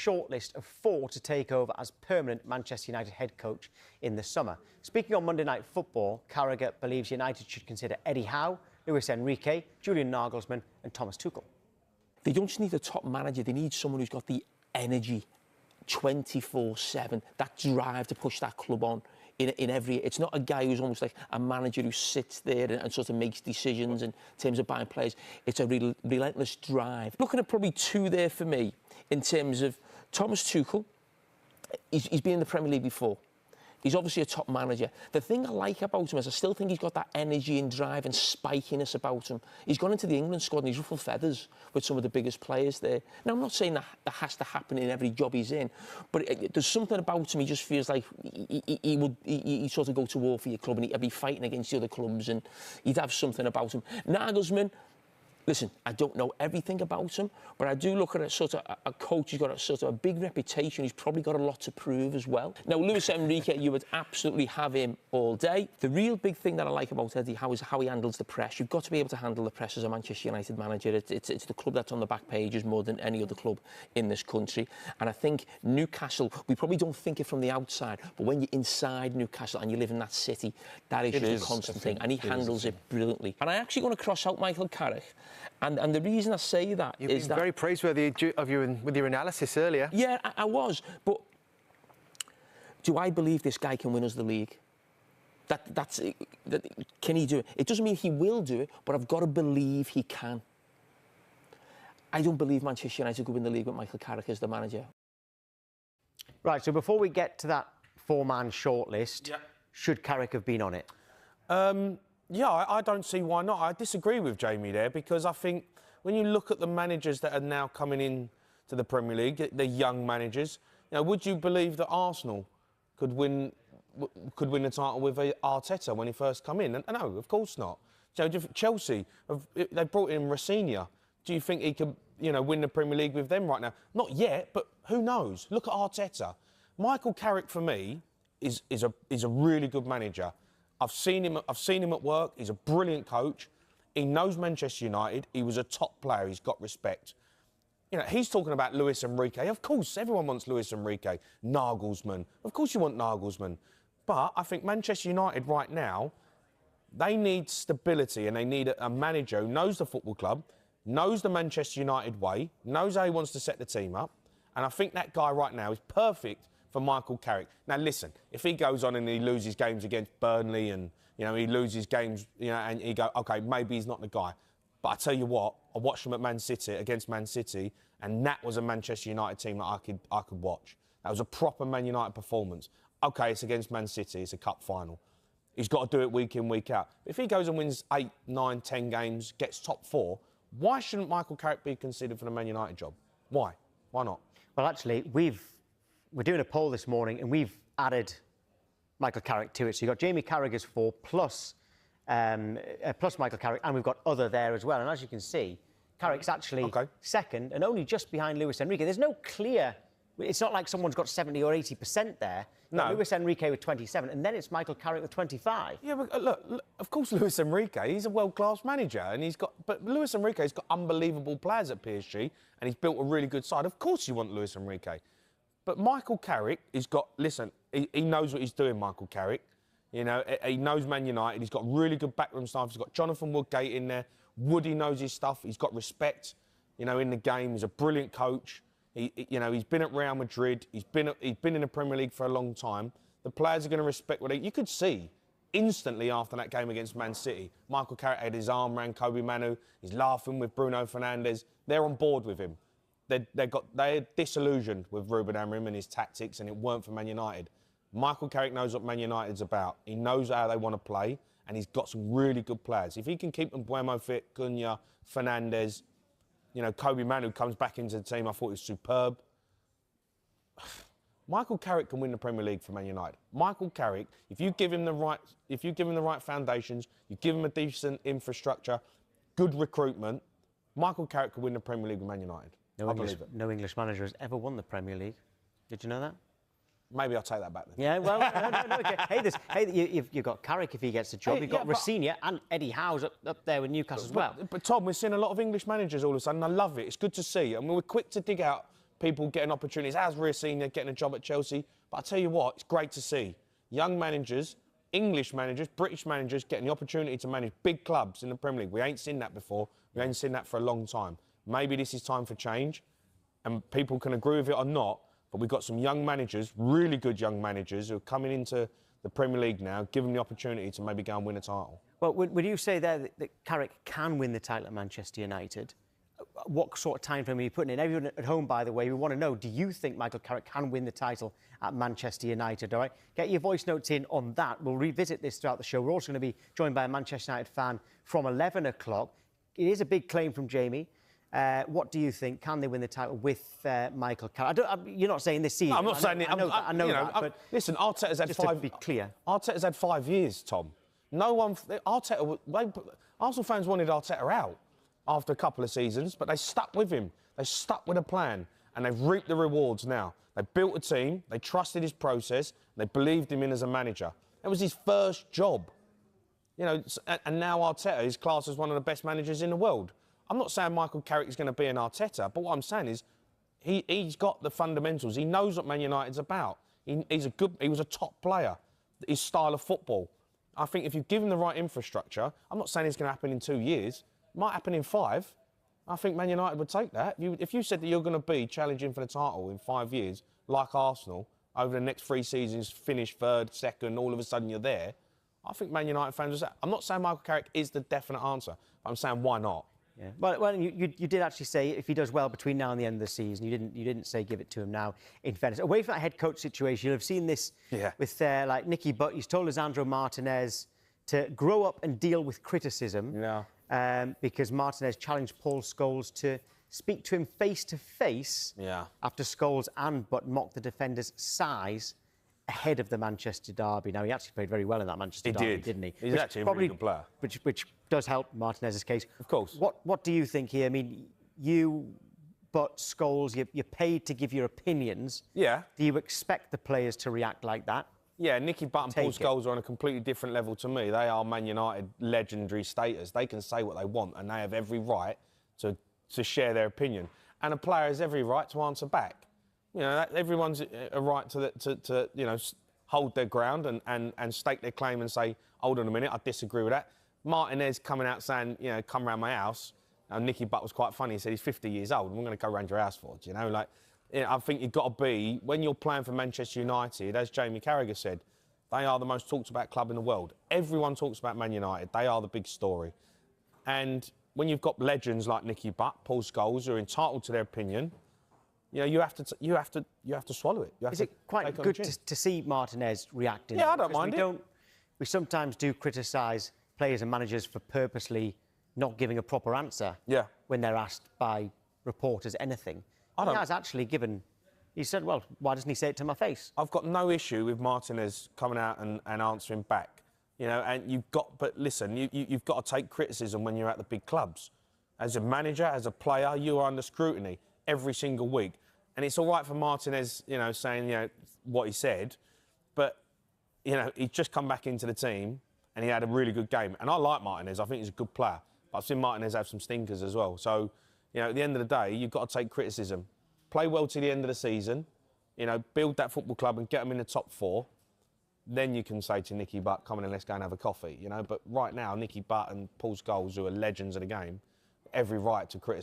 shortlist of 4 to take over as permanent Manchester United head coach in the summer. Speaking on Monday Night Football, Carragher believes United should consider Eddie Howe, Luis Enrique, Julian Nagelsmann and Thomas Tuchel. They don't just need a top manager, they need someone who's got the energy 24/7, that drive to push that club on in every... It's not a guy who's almost like a manager who sits there and sort of makes decisions in terms of buying players. It's a relentless drive. Looking at probably 2 there for me in terms of Thomas Tuchel. He's been in the Premier League before. He's obviously a top manager. The thing I like about him is I still think he's got that energy and drive and spikiness about him. He's gone into the England squad and he's ruffled feathers with some of the biggest players there. Now, I'm not saying that has to happen in every job he's in, but there's something about him, he just feels like he'd sort of go to war for your club and he'd be fighting against the other clubs and he'd have something about him. Nagelsmann, listen, I don't know everything about him, but I do look at a sort of a coach who's got a sort of a big reputation. He's probably got a lot to prove as well. Now, Luis Enrique, you would absolutely have him all day. The real big thing that I like about Eddie Howe is how he handles the press. You've got to be able to handle the press as a Manchester United manager. It's the club that's on the back pages more than any other club in this country. And I think Newcastle, we probably don't think it from the outside, but when you're inside Newcastle and you live in that city, that is just a constant thing. And he handles it brilliantly. And I actually want to cross out Michael Carrick. And the reason I say that You've is been very praiseworthy of you with your analysis earlier. Yeah, I was. But do I believe this guy can win us the league? Can he do it? It doesn't mean he will do it, but I've got to believe he can. I don't believe Manchester United could win the league with Michael Carrick as the manager. Right, so before we get to that 4-man shortlist, should Carrick have been on it? Yeah, I don't see why not. I disagree with Jamie there because I think when you look at the managers that are now coming in to the Premier League, the young managers, you know, would you believe that Arsenal could win the title with Arteta when he first come in? And no, of course not. So Chelsea, they brought in Rafinha. Do you think he could, you know, win the Premier League with them right now? Not yet, but who knows? Look at Arteta. Michael Carrick for me is a really good manager. I've seen him at work. He's a brilliant coach. He knows Manchester United. He was a top player. He's got respect. You know, he's talking about Luis Enrique. Of course, everyone wants Luis Enrique. Nagelsmann. Of course you want Nagelsmann. But I think Manchester United right now, they need stability and they need a manager who knows the football club, knows the Manchester United way, knows how he wants to set the team up. And I think that guy right now is perfect for Michael Carrick. Now, listen, if he goes on and he loses games against Burnley and, you know, he loses games, you know, and he go, OK, maybe he's not the guy. But I tell you what, I watched him at Man City, against Man City, and that was a Manchester United team that I could watch. That was a proper Man United performance. OK, it's against Man City, it's a cup final. He's got to do it week in, week out. If he goes and wins 8, 9, 10 games, gets top 4, why shouldn't Michael Carrick be considered for the Man United job? Why? Why not? Well, actually, we're doing a poll this morning and we've added Michael Carrick to it. So you've got Jamie Carragher's 4 plus Michael Carrick, and we've got other there as well. And as you can see, Carrick's actually second and only just behind Luis Enrique. There's no clear... It's not like someone's got 70 or 80% there. No. Luis Enrique with 27, and then it's Michael Carrick with 25. Yeah, but look, of course, Luis Enrique, he's a world-class manager, and but Luis Enrique's got unbelievable players at PSG, and he's built a really good side. Of course you want Luis Enrique. But Michael Carrick, listen, he knows what he's doing, Michael Carrick. You know, he knows Man United. He's got really good backroom staff. He's got Jonathan Woodgate in there. Woody knows his stuff. He's got respect, you know, in the game. He's a brilliant coach. You know, he's been at Real Madrid. He's been in the Premier League for a long time. The players are going to respect what you could see instantly after that game against Man City. Michael Carrick had his arm around Kobe Manu. He's laughing with Bruno Fernandes. They're on board with him. They're disillusioned with Ruben Amorim and his tactics, and it weren't for Man United. Michael Carrick knows what Man United's about. He knows how they want to play, and he's got some really good players. If he can keep Mbuemo fit, Cunha, Fernandes, you know, Kobe Manu comes back into the team, I thought he was superb. Michael Carrick can win the Premier League for Man United. Michael Carrick, if you give him the right foundations, you give him a decent infrastructure, good recruitment, Michael Carrick can win the Premier League with Man United. No English manager has ever won the Premier League. Did you know that? Maybe I'll take that back then. Yeah, well, no. Hey, you've got Carrick if he gets the job. You've got Rafinha and Eddie Howe's up there with Newcastle as well. But Tom, we're seeing a lot of English managers all of a sudden. I love it. It's good to see. And we're quick to dig out people getting opportunities. How's Ria Senior getting a job at Chelsea? But I tell you what, it's great to see young managers, English managers, British managers getting the opportunity to manage big clubs in the Premier League. We ain't seen that before. We ain't seen that for a long time. Maybe this is time for change, and people can agree with it or not, but we've got some young managers, really good young managers, who are coming into the Premier League now, give them the opportunity to maybe go and win a title. Well, would you say there that Carrick can win the title at Manchester United? What sort of time frame are you putting in? Everyone at home, by the way, we want to know, do you think Michael Carrick can win the title at Manchester United? All right, get your voice notes in on that. We'll revisit this throughout the show. We're also going to be joined by a Manchester United fan from 11 o'clock. It is a big claim from Jamie. What do you think? Can they win the title with Michael Carrick? You're not saying this season. No, I'm not saying it. I know that. But listen, Arteta's had just five. to be clear, Arteta's had 5 years, Tom. No one. Arsenal fans wanted Arteta out after a couple of seasons, but they stuck with him. They stuck with a plan, and they've reaped the rewards now. They built a team. They trusted his process. They believed him in as a manager. It was his first job. You know, and now Arteta is classed as one of the best managers in the world. I'm not saying Michael Carrick is going to be an Arteta, but what I'm saying is he's got the fundamentals. He knows what Man United's about. He was a top player. His style of football. I think if you give him the right infrastructure, I'm not saying it's going to happen in 2 years. It might happen in 5. I think Man United would take that. If you said that you're going to be challenging for the title in 5 years, like Arsenal, over the next 3 seasons, finish 3rd, 2nd, all of a sudden you're there, I think Man United fans would say, I'm not saying Michael Carrick is the definite answer, but I'm saying why not? Yeah. Well, you did actually say if he does well between now and the end of the season. You didn't say give it to him now. In fairness, away from that head coach situation, you'll have seen this with like Nicky Butt. He's told Lisandro Martinez to grow up and deal with criticism. Yeah. Because Martinez challenged Paul Scholes to speak to him face to face. Yeah. After Scholes and Butt mocked the defender's size ahead of the Manchester derby. Now, he actually played very well in that Manchester derby, didn't he? He's actually a really good player. Which does help Martinez's case. Of course. What do you think here? I mean, you, Butt, Scholes, you're paid to give your opinions. Yeah. Do you expect the players to react like that? Yeah, Nicky Butt and Paul Scholes are on a completely different level to me. They are Man United legendary status. They can say what they want, and they have every right to share their opinion. And a player has every right to answer back. You know, everyone's a right to you know, hold their ground and stake their claim and say, hold on a minute, I disagree with that. Martinez coming out saying, you know, come round my house. And Nicky Butt was quite funny. He said he's 50 years old. We're going to go round your house for it, you know? Like, you know, I think you've got to be, when you're playing for Manchester United, as Jamie Carragher said, they are the most talked about club in the world. Everyone talks about Man United. They are the big story. And when you've got legends like Nicky Butt, Paul Scholes, who are entitled to their opinion, you know, you have to swallow it. Is it quite good to see Martinez reacting? Yeah, I don't mind it. We sometimes do criticise players and managers for purposely not giving a proper answer when they're asked by reporters anything. He has actually given... He said, well, why doesn't he say it to my face? I've got no issue with Martinez coming out and answering back. You know, and you've got... But listen, you've got to take criticism when you're at the big clubs. As a manager, as a player, you are under scrutiny every single week. And it's all right for Martinez, you know, saying, you know, what he said, but, you know, he's just come back into the team and he had a really good game. And I like Martinez. I think he's a good player. But I've seen Martinez have some stinkers as well. So, you know, at the end of the day, you've got to take criticism. Play well to the end of the season, you know, build that football club and get them in the top 4. Then you can say to Nicky Butt, come on and let's go and have a coffee, you know. But right now, Nicky Butt and Paul Scholes, who are legends of the game, every right to criticise.